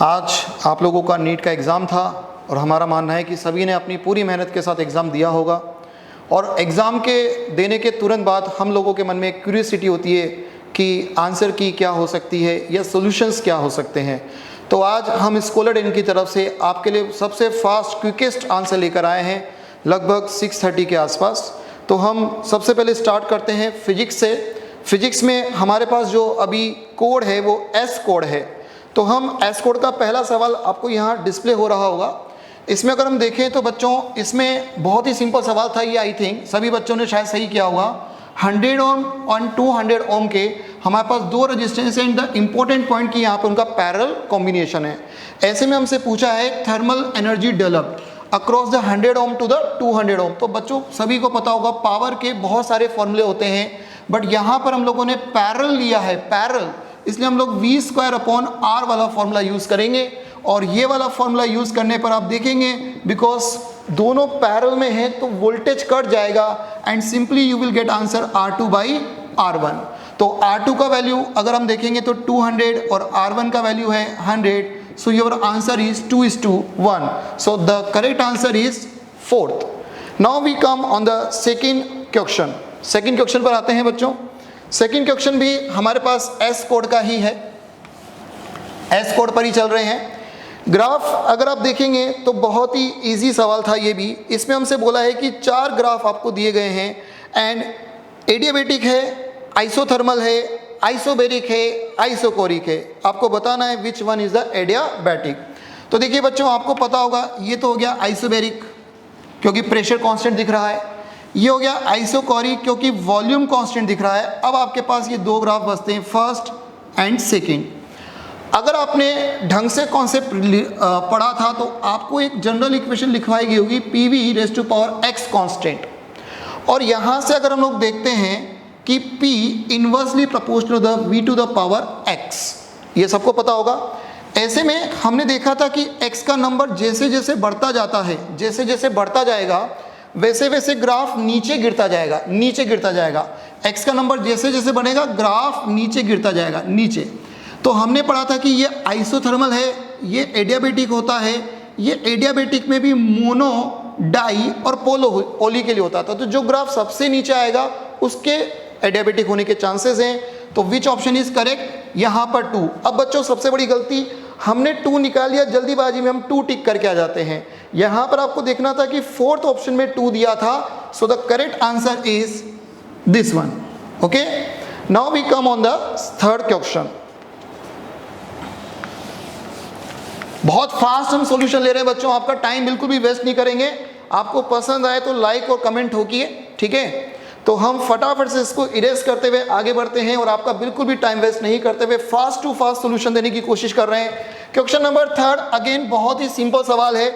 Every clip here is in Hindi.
आज आप लोगों का नीट का एग्ज़ाम था और हमारा मानना है कि सभी ने अपनी पूरी मेहनत के साथ एग्ज़ाम दिया होगा और एग्ज़ाम के देने के तुरंत बाद हम लोगों के मन में एक क्यूरियोसिटी होती है कि आंसर की क्या हो सकती है या सॉल्यूशंस क्या हो सकते हैं। तो आज हम स्कॉलर इन की तरफ से आपके लिए सबसे फास्ट क्विकेस्ट आंसर लेकर आए हैं, लगभग 6:30 के आसपास। तो हम सबसे पहले स्टार्ट करते हैं फिजिक्स से। फिजिक्स में हमारे पास जो अभी कोड है वो एस कोड है। तो हम एस कोड का पहला सवाल आपको यहाँ डिस्प्ले हो रहा होगा। इसमें अगर हम देखें तो बच्चों इसमें बहुत ही सिंपल सवाल था ये, आई थिंक सभी बच्चों ने शायद सही किया होगा। 100 ओम और 200 ओम के हमारे पास दो रेजिस्टेंस है। द इम्पोर्टेंट पॉइंट कि यहाँ पर उनका पैरेलल कॉम्बिनेशन है। ऐसे में हमसे पूछा है thermal energy developed across the 100 ohm to the 200 ohm. तो बच्चों सभी को पता होगा पावर के बहुत सारे फॉर्मूले होते हैं, बट यहाँ पर हम लोगों ने पैरेलल लिया है, पैरेलल, इसलिए हम लोग V²/R वाला फॉर्मूला यूज़ करेंगे। और ये वाला फॉर्मूला यूज़ करने पर आप देखेंगे बिकॉज दोनों पैरेलल में है तो वोल्टेज कट जाएगा and simply you will get answer R2/R1। तो R2 का वैल्यू अगर हम देखेंगे तो 200 और R1 का वैल्यू है 100। So your answer is 2:1। So the correct answer is 4th। Now we come on the second question. Second question पर आते हैं बच्चों। सेकेंड क्वेश्चन भी हमारे पास एस कोड का ही है, एस कोड पर ही चल रहे हैं। ग्राफ अगर आप देखेंगे तो बहुत ही इजी सवाल था ये भी। इसमें हमसे बोला है कि 4 ग्राफ आपको दिए गए हैं एंड एडियाबेटिक है, आइसोथर्मल है, आइसोबेरिक है, आइसोकोरिक है। आपको बताना है which one is the adiabatic. तो देखिए बच्चों आपको पता होगा ये तो हो गया आइसोबेरिक क्योंकि प्रेशर कांस्टेंट दिख रहा है, ये हो गया आइसोकोरिक क्योंकि वॉल्यूम कांस्टेंट दिख रहा है। अब आपके पास ये दो ग्राफ बचते हैं, फर्स्ट एंड सेकेंड। अगर आपने ढंग से कॉन्सेप्ट पढ़ा था तो आपको एक जनरल इक्वेशन लिखवाई गई होगी PV⁴x कांस्टेंट। और यहाँ से अगर हम लोग देखते हैं कि P inversely proportional to the V⁴x, ये सबको पता होगा। ऐसे में हमने देखा था कि x का नंबर जैसे जैसे बढ़ता जाता है, जैसे जैसे बढ़ता जाएगा वैसे वैसे ग्राफ नीचे गिरता जाएगा, नीचे गिरता जाएगा। x का नंबर जैसे जैसे बढ़ेगा ग्राफ नीचे गिरता जाएगा, नीचे। तो हमने पढ़ा था कि ये आइसोथर्मल है, ये एडियाबेटिक होता है। ये एडियाबेटिक में भी मोनो, डाई और पोली के लिए होता था। तो जो ग्राफ सबसे नीचे आएगा उसके एडियाबेटिक होने के चांसेस हैं। तो विच ऑप्शन इज करेक्ट? यहाँ पर 2। अब बच्चों सबसे बड़ी गलती, हमने 2 निकाल लिया, जल्दीबाजी में हम 2 टिक करके आ जाते हैं। यहाँ पर आपको देखना था कि 4th ऑप्शन में 2 दिया था। So the correct answer is this one. Okay, now we come on the third question. बहुत फास्ट हम सॉल्यूशन ले रहे हैं बच्चों, आपका टाइम बिल्कुल भी वेस्ट नहीं करेंगे। आपको पसंद आए तो लाइक और कमेंट होगी, ठीक है। तो हम फटाफट से इसको इरेज करते हुए आगे बढ़ते हैं और आपका बिल्कुल भी टाइम वेस्ट नहीं करते हुए फास्ट टू फास्ट सॉल्यूशन देने की कोशिश कर रहे हैं। क्वेश्चन नंबर 3 अगेन बहुत ही सिंपल सवाल है।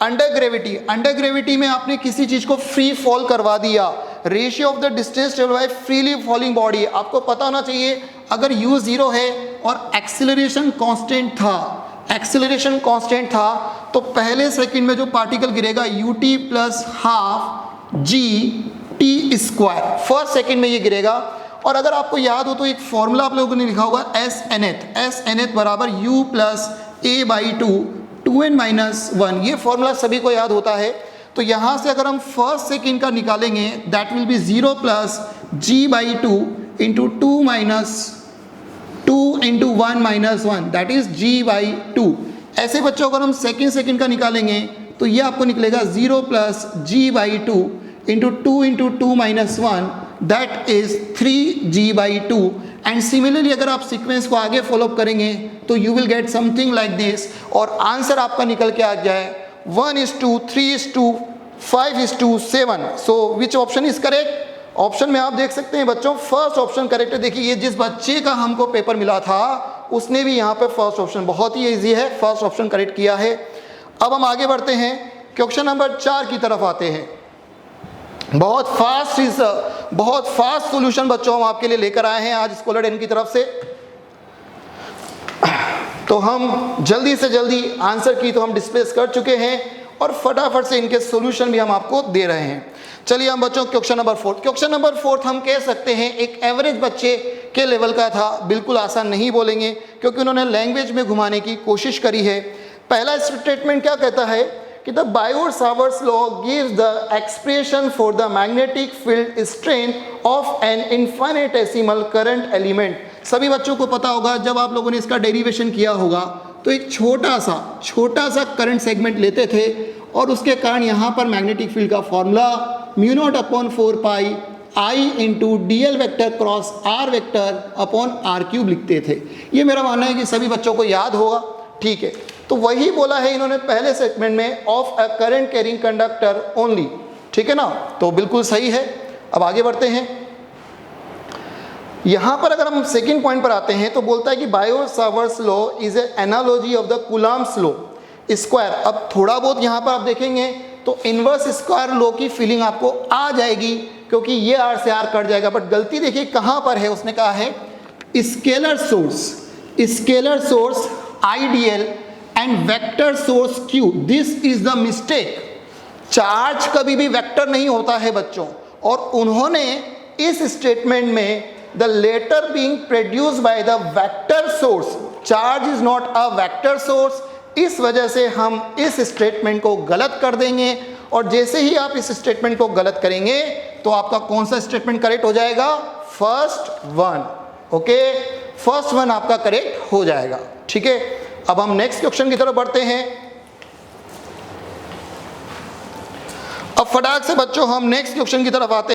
अंडर ग्रेविटी, अंडर ग्रेविटी में आपने किसी चीज को फ्री फॉल करवा दिया, ratio of the distance travelled by freely falling body. आपको पता होना चाहिए अगर u 0 है और एक्सीलरेशन कांस्टेंट था, एक्सीलरेशन कांस्टेंट था तो पहले सेकंड में जो पार्टिकल गिरेगा ut + ½ g/t², फर्स्ट सेकंड में ये गिरेगा। और अगर आपको याद हो तो एक फॉर्मूला आप लोगों ने लिखा होगा SnH बराबर u + a/2 2n-1। ये फॉर्मूला सभी को याद होता है। तो यहाँ से अगर हम फर्स्ट सेकंड का निकालेंगे that will be 0 + g/2 × 2 × 1-1 that is g/2। ऐसे बच्चों अगर हम सेकंड का निकालेंगे तो ये आपको निकलेगा 0 + g/2 × 2 × 2-1 that is 3g/2। And similarly अगर आप सीक्वेंस को आगे फॉलोअप करेंगे तो you will get something like this और आंसर आपका निकल के आ जाए 1:2, 3:2, 5:7। So which option is correct? Option में आप देख सकते हैं बच्चों फर्स्ट ऑप्शन करेक्ट है। देखिए ये जिस बच्चे का हमको पेपर मिला था उसने भी यहाँ पे फर्स्ट ऑप्शन, बहुत ही इजी है, फर्स्ट ऑप्शन करेक्ट किया है। अब हम आगे बढ़ते हैं, क्वेश्चन नंबर 4 की तरफ आते हैं। बहुत फास्ट सॉल्यूशन बच्चों हम आपके लिए लेकर आए हैं आज स्कॉलर इन की तरफ से। तो हम जल्दी से जल्दी आंसर की तो हम डिस्प्लेस कर चुके हैं और फटाफट से इनके सॉल्यूशन भी हम आपको दे रहे हैं। चलिए हम बच्चों क्वेश्चन नंबर 4, क्वेश्चन नंबर 4 हम कह सकते हैं एक एवरेज बच्चे के लेवल का था, बिल्कुल आसान नहीं बोलेंगे क्योंकि उन्होंने लैंग्वेज में घुमाने की कोशिश करी है। पहला स्टेटमेंट क्या कहता है कि the Biot-Savart's law gives the expression for the magnetic field strength of an infinitesimal current element. सभी बच्चों को पता होगा, जब आप लोगों ने इसका डेरिवेशन किया होगा तो एक छोटा सा करंट सेगमेंट लेते थे और उसके कारण यहाँ पर मैग्नेटिक फील्ड का formula μ0/4π I into DL vector cross R vector upon R³ लिखते थे। ये मेरा मानना है कि सभी बच्चों को याद होगा, ठीक है। तो वही बोला है इन्होंने पहले सेगमेंट में, of a current carrying conductor only, ठीक है ना, तो बिल्कुल सही है। अब आगे बढ़ते हैं। यहाँ पर अगर हम सेकंड पॉइंट पर आते हैं तो बोलता है कि Biot-Savart's law is a analogy of the Coulomb's law square. अब थोड़ा बहुत यहाँ पर आप देखेंगे तो इनवर्स स्क्वायर लॉ की फीलिंग आपको आ जाएगी क्योंकि ये R से R कट जाएगा, बट गलती देखिए कहाँ पर है। उसने कहा है scalar source IDL and vector source Q, this is the mistake. Charge कभी भी वेक्टर नहीं होता है बच्चों, और उन्होंने इस स्टेटमेंट में the latter being produced by the vector source, charge is not a vector source, इस वजह से हम इस स्टेटमेंट को गलत कर देंगे। और जैसे ही आप इस स्टेटमेंट को गलत करेंगे तो आपका कौन सा स्टेटमेंट करेक्ट हो जाएगा? First one, okay, first one आपका करेक्ट हो जाएगा, ठीक है। अब हम नेक्स्ट क्वेश्चन की तरफ बढ़ते हैं। अब फटाक से बच्चों हम नेक्स्ट क्वेश्चन की तरफ आते हैं।